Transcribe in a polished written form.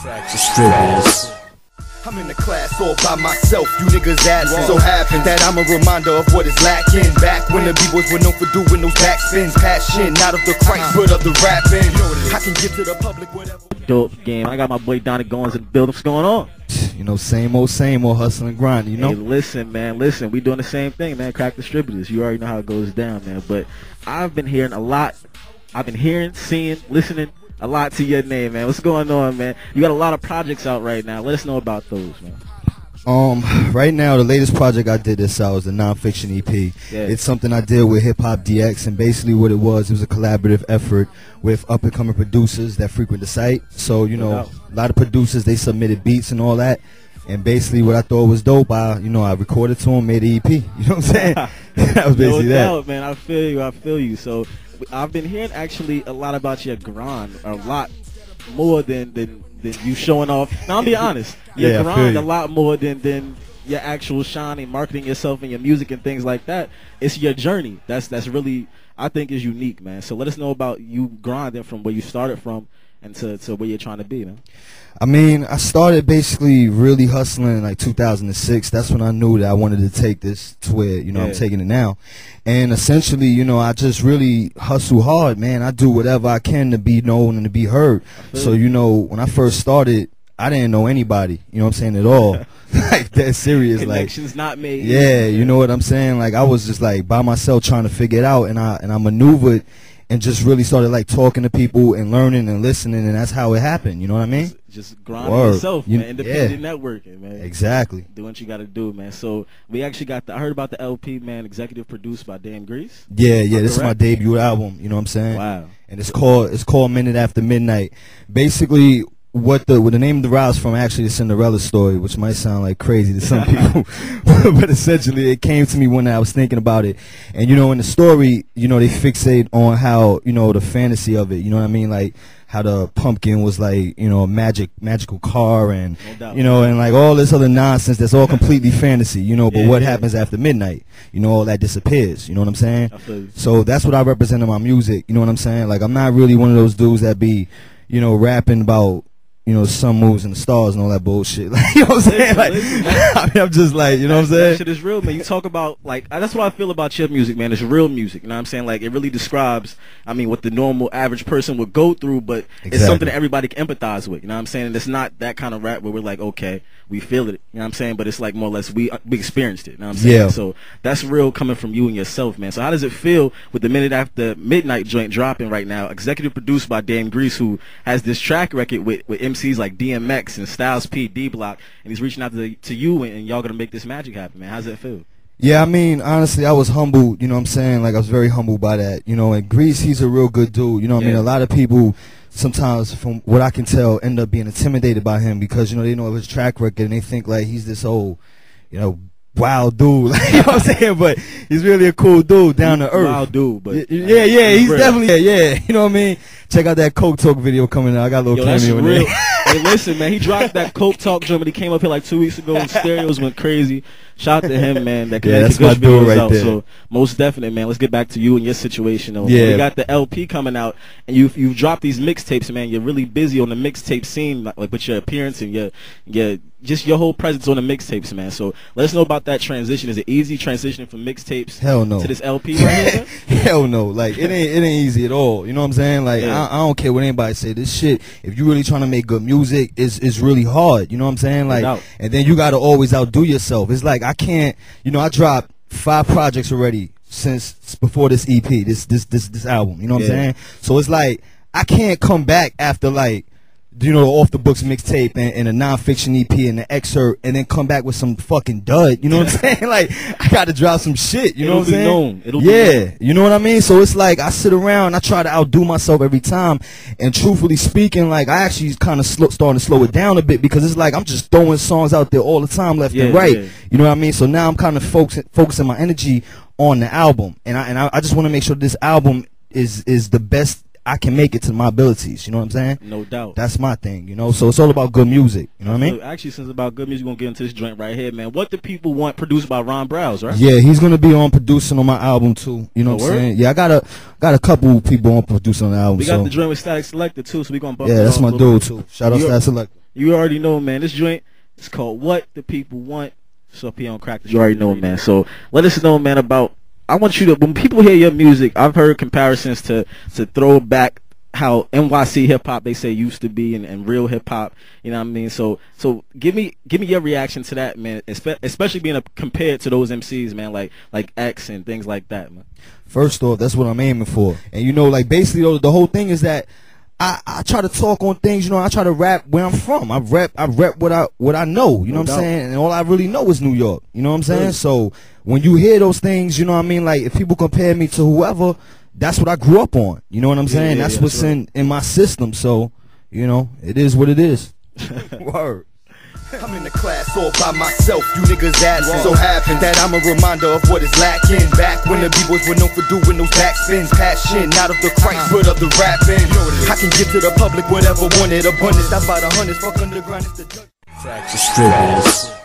Crack Distributors. I'm in the class all by myself, you niggas absent. So happen that I'm a reminder of what is lacking. Back when the B-boys were known for doing those backspins. Passion, not of the Christ, but of the rapping. I can give to the public whatever. Dope game. I got my boy Donny Goines in the building. What's going on? You know, same old hustle and grind, you know? Hey, listen, man, listen. We doing the same thing, man. Crack Distributors. You already know how it goes down, man. But I've been hearing a lot. I've been hearing, seeing, listening a lot to your name, man. What's going on, man? You got a lot of projects out right now. Let us know about those, man. Right now, the latest project I did this out was a non-fiction EP. Yeah. It's something I did with Hip Hop DX, and basically what it was a collaborative effort with up-and-coming producers that frequent the site. So, you know, a lot of producers, they submitted beats and all that. And basically what I thought was dope, I recorded to them, made an EP. You know what I'm saying? That was basically no doubt, that. Man, I feel you. So I've been hearing actually a lot about your grind, a lot more than you showing off. Now, I'll be honest, your grind a lot more than your actual shining, marketing yourself and your music and things like that. It's your journey. That's really, I think, is unique, man. So let us know about you grinding from where you started from and to where you're trying to be, man. I mean, I started basically really hustling in like 2006. That's when I knew that I wanted to take this to where, you know, I'm taking it now. And essentially, you know, I just really hustle hard, man. I do whatever I can to be known and to be heard. So, you know, when I first started, I didn't know anybody, you know what I'm saying, at all. Like, that serious. Connections like, not made. Yeah, you know what I'm saying? Like, I was just like by myself trying to figure it out, and I maneuvered and just really started like talking to people and learning and listening, and that's how it happened. You know what I mean? Just grinding yourself, man. Independent networking, man. Exactly. Doing what you got to do, man. So we actually got I heard about the LP, man. Executive produced by Donny Goines. Yeah. This is my debut album. You know what I'm saying? Wow. And it's called Minute After Midnight. Basically, what the name of the route is from, actually, the Cinderella story, which might sound like crazy to some people, but essentially it came to me when I was thinking about it. And you know, in the story, you know, they fixate on how, you know, the fantasy of it, you know what I mean, like how the pumpkin was like, you know, a magical car, and you know, and like all this other nonsense that's all completely fantasy, you know. But what happens after midnight? You know, all that disappears. You know what I'm saying? I feel you. So that's what I represent in my music. You know what I'm saying? Like, I'm not really one of those dudes that be, you know, rapping about, you know, sun, moons, and the stars and all that bullshit. Like, you know what I'm saying? Like, I mean, I'm just like, you know what I'm saying? That shit is real, man. You talk about, like, that's what I feel about your music, man. It's real music, you know what I'm saying? Like, it really describes, I mean, what the normal average person would go through, but it's something that everybody can empathize with, you know what I'm saying? And it's not that kind of rap where we're like, okay, we feel it, you know what I'm saying? But it's like more or less we experienced it, you know what I'm saying? Yeah. So that's real coming from you and yourself, man. So how does it feel with the Minute After Midnight joint dropping right now, executive produced by Donny Goines, who has this track record with MCs like DMX and Styles P, D-Block, and he's reaching out to you, and y'all gonna make this magic happen, man. How's that feel? Yeah, I mean, honestly, I was humbled, you know what I'm saying? Like, I was very humbled by that, you know. And Grease, he's a real good dude, you know what I mean? A lot of people, sometimes, from what I can tell, end up being intimidated by him because, you know, they know of his track record and they think, like, he's this old, you know, wild dude, like, you know what I'm saying? But he's really a cool dude, down to earth. Wild dude, but yeah, he's definitely, you know what I mean? Check out that Coke Talk video coming out. I got a little cameo in there. Hey, listen, man, he dropped that Coke Talk drum, but he came up here like 2 weeks ago, and stereos went crazy. Shout out to him, man. That that's my dude right there. So most definitely, man. Let's get back to you and your situation. Though. Yeah, we got the LP coming out, and you've dropped these mixtapes, man. You're really busy on the mixtape scene, like with your appearance and your just your whole presence on the mixtapes, man. So let us know about that transition. Is it easy transitioning from mixtapes to this LP right here? Hell no. Like, it ain't easy at all. You know what I'm saying? Like, I don't care what anybody say. This shit, if you really trying to make good music, is really hard. You know what I'm saying? Like, and then you got to always outdo yourself. It's like, I can't, you know, I dropped 5 projects already since before this EP, this album. You know what I'm saying? So it's like, I can't come back after, like, you know, off the books mixtape and a non-fiction EP and the excerpt, and then come back with some fucking dud. You know what I'm saying? Like, I got to drop some shit. You know what I'm saying? It'll be known. You know what I mean? So it's like, I sit around, I try to outdo myself every time, and truthfully speaking, like, I actually kind of starting to slow it down a bit, because it's like I'm just throwing songs out there all the time, left and right. You know what I mean? So now I'm kind of focusing my energy on the album, and I just want to make sure this album is the best I can make it to my abilities. You know what I'm saying? No doubt. That's my thing, you know? So it's all about good music. You know what I mean? Actually, since it's about good music, we're going to get into this joint right here, man. What do people want produced by Ron Browse, right? Yeah, he's going to be on producing on my album, too. You know what I'm saying? Yeah, I got a couple people on producing on the album. We got the joint with Static Selector, too, so we're going to bump that's my dude, too. Shout out Static Selector. You already know, man. This joint is called What the People Want. So up here on Crack, you already know, man. So let us know, man, about. I want you to, when people hear your music, I've heard comparisons to throw back how NYC hip hop they say used to be and real hip hop. You know what I mean? So give me your reaction to that, man. Especially being compared to those MCs, man, like X and things like that, man. First off, that's what I'm aiming for, and you know, like basically though, the whole thing is that I try to talk on things, you know. I try to rap where I'm from. I rap what I know, you know what I'm saying? And all I really know is New York, you know what I'm saying? Really? So when you hear those things, you know what I mean? Like if people compare me to whoever, that's what I grew up on. You know what I'm saying? That's what's right. in my system. So, you know, it is what it is. Word. I'm in the class all by myself, you niggas asking. So happen that I'm a reminder of what is lacking. Back when the B-boys were known for doing those backspins. Passion, not of the Christ, but of the rapping. I can give to the public whatever wanted abundance. I buy the hundreds, fuck underground, it's the Crack Distributors.